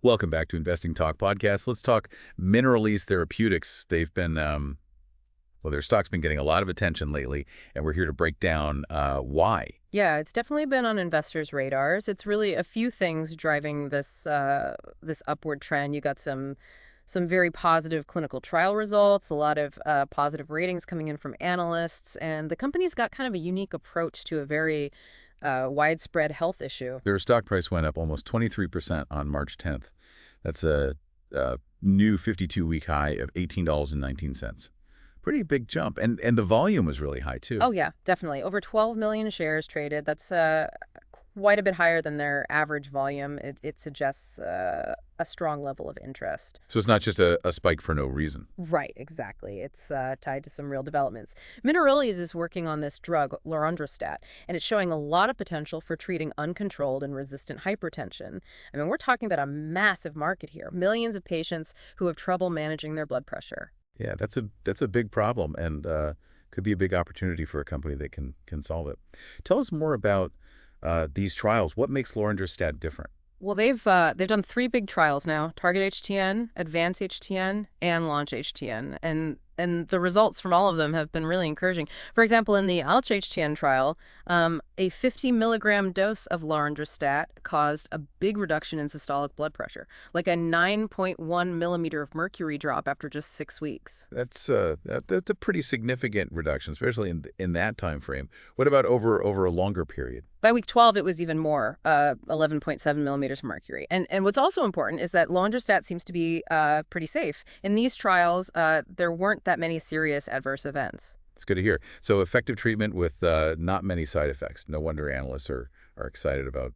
Welcome back to Investing Talk Podcast. Let's talk Mineralys Therapeutics. They've been, well, their stock's been getting a lot of attention lately, and we're here to break down why. Yeah, it's definitely been on investors' radars. It's really a few things driving this upward trend. You got some very positive clinical trial results, a lot of positive ratings coming in from analysts, and the company's got kind of a unique approach to a very widespread health issue. Their stock price went up almost 23% on March 10th. That's a new 52-week high of $18.19. Pretty big jump, and the volume was really high, too. Oh yeah, definitely. Over 12 million shares traded. That's quite a bit higher than their average volume. It suggests a strong level of interest. So it's not just a spike for no reason. Right, exactly. It's tied to some real developments. Mineralys is working on this drug, Lorundrostat, and it's showing a lot of potential for treating uncontrolled and resistant hypertension. I mean, we're talking about a massive market here, millions of patients who have trouble managing their blood pressure. Yeah, that's a big problem, and could be a big opportunity for a company that can solve it. Tell us more about these trials. What makes Lorundrostat different? Well, they've done three big trials now: Target-HTN, Advance-HTN, and Launch-HTN, and the results from all of them have been really encouraging. For example, in the Launch-HTN trial, a 50 milligram dose of Lorundrostat caused a big reduction in systolic blood pressure, like a 9.1 millimeter of mercury drop after just 6 weeks. That's a pretty significant reduction, especially in that time frame. What about over a longer period? By week 12, it was even more, 11.7 millimeters of mercury. And what's also important is that Lorundrostat seems to be pretty safe. In these trials, there weren't that many serious adverse events. It's good to hear. So effective treatment with not many side effects. No wonder analysts are excited about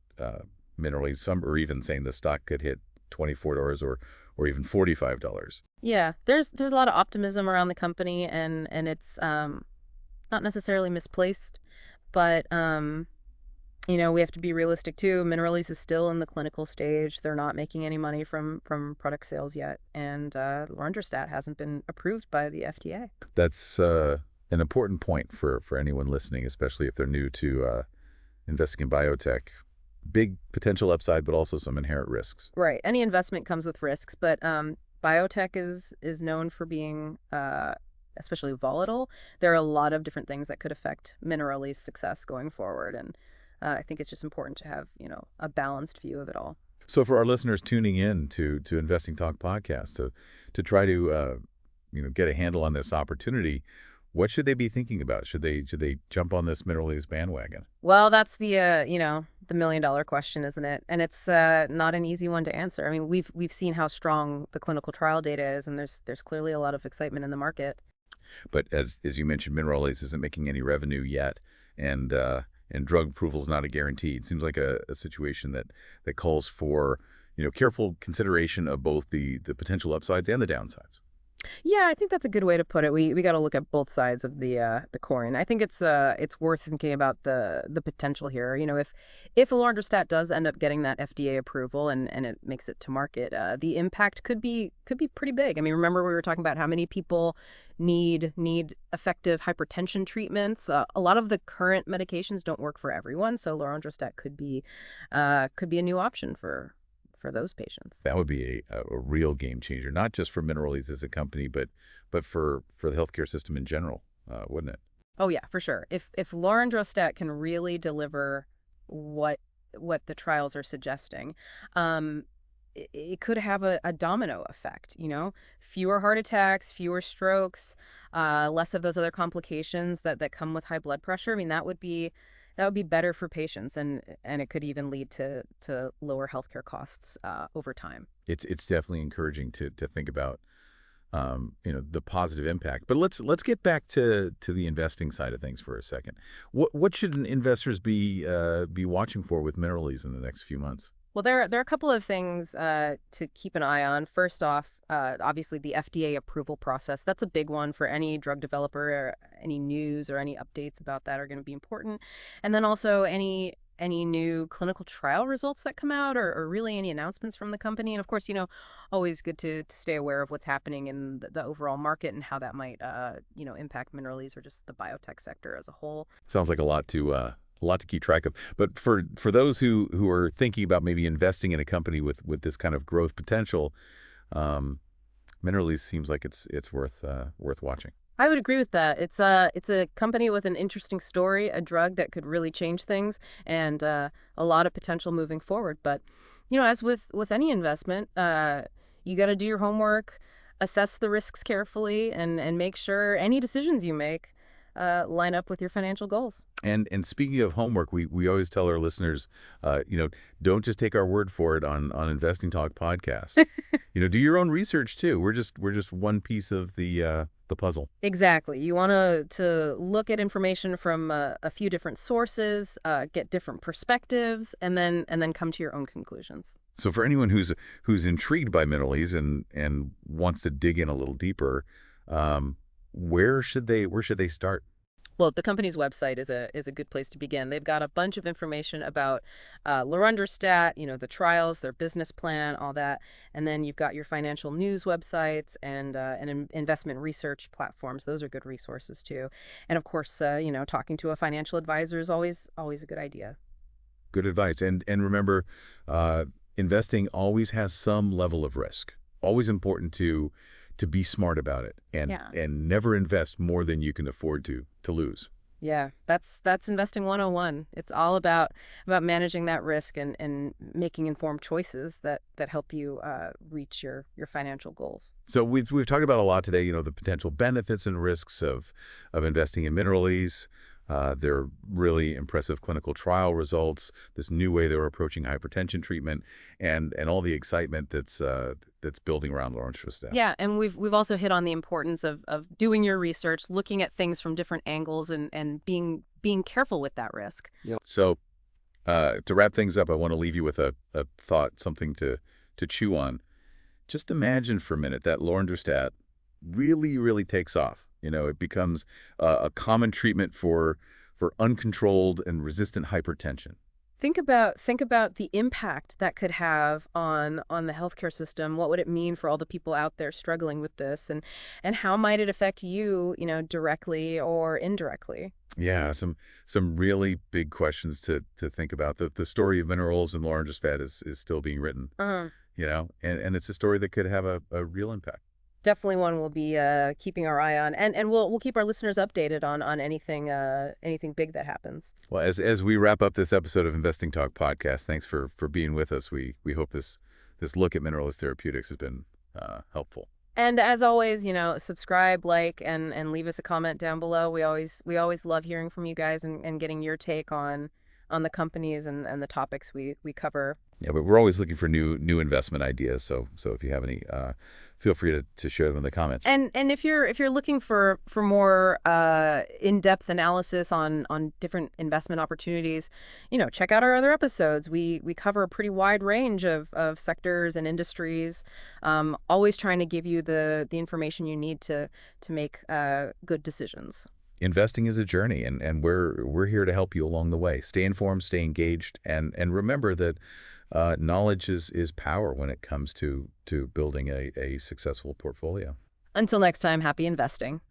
Mineralys. Some are even saying the stock could hit $24 or even $45. Yeah, there's a lot of optimism around the company, and it's not necessarily misplaced, but we have to be realistic too. Mineralys is still in the clinical stage. They're not making any money from product sales yet, and Lorundrostat hasn't been approved by the FDA. That's an important point for anyone listening, especially if they're new to investing in biotech. Big potential upside, but also some inherent risks. Right. Any investment comes with risks, but biotech is known for being especially volatile. There are a lot of different things that could affect Mineralys' success going forward, and I think it's just important to have, a balanced view of it all. So for our listeners tuning in to Investing Talk podcast, to try to get a handle on this opportunity, what should they be thinking about? Should they jump on this Mineralys bandwagon? Well, that's the million-dollar question, isn't it? And it's not an easy one to answer. I mean, we've seen how strong the clinical trial data is, and there's clearly a lot of excitement in the market. But as you mentioned, Mineralys isn't making any revenue yet, and drug approval is not a guarantee. It seems like a situation that calls for careful consideration of both the potential upsides and the downsides. Yeah, I think that's a good way to put it. We got to look at both sides of the coin. I think it's worth thinking about the potential here. If Lorundrostat does end up getting that FDA approval and it makes it to market, the impact could be pretty big. I mean, remember we were talking about how many people need effective hypertension treatments. A lot of the current medications don't work for everyone, so Lorundrostat could be a new option for those patients. That would be a real game changer, not just for Mineralys as a company, but for the healthcare system in general, wouldn't it? Oh yeah, for sure. If Lorundrostat can really deliver what the trials are suggesting, it could have a domino effect. Fewer heart attacks, fewer strokes, less of those other complications that come with high blood pressure. I mean, that would be better for patients, and it could even lead to lower healthcare costs over time. It's definitely encouraging to think about the positive impact. But let's get back to the investing side of things for a second. What should investors be watching for with Mineralys in the next few months? Well, there are a couple of things to keep an eye on. First off, obviously the FDA approval process. That's a big one for any drug developer. Or any news or any updates about that are going to be important. And then also any new clinical trial results that come out, or really any announcements from the company. And of course, always good to stay aware of what's happening in the overall market and how that might, impact Mineralys or just the biotech sector as a whole. Sounds like a lot A lot to keep track of. But for those who are thinking about maybe investing in a company with this kind of growth potential, um, Mineralys seems like it's worth watching. I would agree with that. It's a company with an interesting story, a drug that could really change things, and a lot of potential moving forward. But as with any investment, you got to do your homework, assess the risks carefully, and make sure any decisions you make line up with your financial goals. And speaking of homework, we always tell our listeners, don't just take our word for it on Investing Talk podcast. Do your own research too. We're just one piece of the puzzle. Exactly. You want to look at information from a few different sources, get different perspectives, and then come to your own conclusions. So for anyone who's intrigued by Mineralys and wants to dig in a little deeper, where should they start? Well, the company's website is a good place to begin. They've got a bunch of information about Lorundrostat, the trials, their business plan, all that. And then you've got your financial news websites and investment research platforms. Those are good resources too. And of course, talking to a financial advisor is always a good idea. Good advice. And remember, investing always has some level of risk. Always important to be smart about it and never invest more than you can afford to lose. Yeah, that's investing 101. It's all about managing that risk and making informed choices that help you reach your financial goals. So we've talked about a lot today, the potential benefits and risks of investing in Mineralys. Their really impressive clinical trial results, this new way they're approaching hypertension treatment, and all the excitement that's building around Lorundrostat. Yeah, and we've also hit on the importance of doing your research, looking at things from different angles, and being careful with that risk. Yep. So to wrap things up, I want to leave you with a thought, something to chew on. Just imagine for a minute that Lorundrostat really takes off. It becomes a common treatment for uncontrolled and resistant hypertension. Think about the impact that could have on the healthcare system. What would it mean for all the people out there struggling with this, and how might it affect you, directly or indirectly? Yeah, some really big questions to think about. The story of minerals and Lorundrostat is still being written. And it's a story that could have a real impact. Definitely one we'll be keeping our eye on, and we'll keep our listeners updated on anything big that happens. Well, as we wrap up this episode of Investing Talk podcast, thanks for being with us. We hope this look at Mineralys Therapeutics has been helpful. And as always, subscribe, like, and leave us a comment down below. We always love hearing from you guys and getting your take on the companies and the topics we cover. Yeah, but we're always looking for new investment ideas. So if you have any, feel free to share them in the comments. And if you're looking for more in-depth analysis on different investment opportunities, check out our other episodes. We cover a pretty wide range of sectors and industries. Always trying to give you the information you need to make good decisions. Investing is a journey, and we're here to help you along the way. Stay informed, stay engaged, and remember that knowledge is power when it comes to building a successful portfolio. Until next time, happy investing.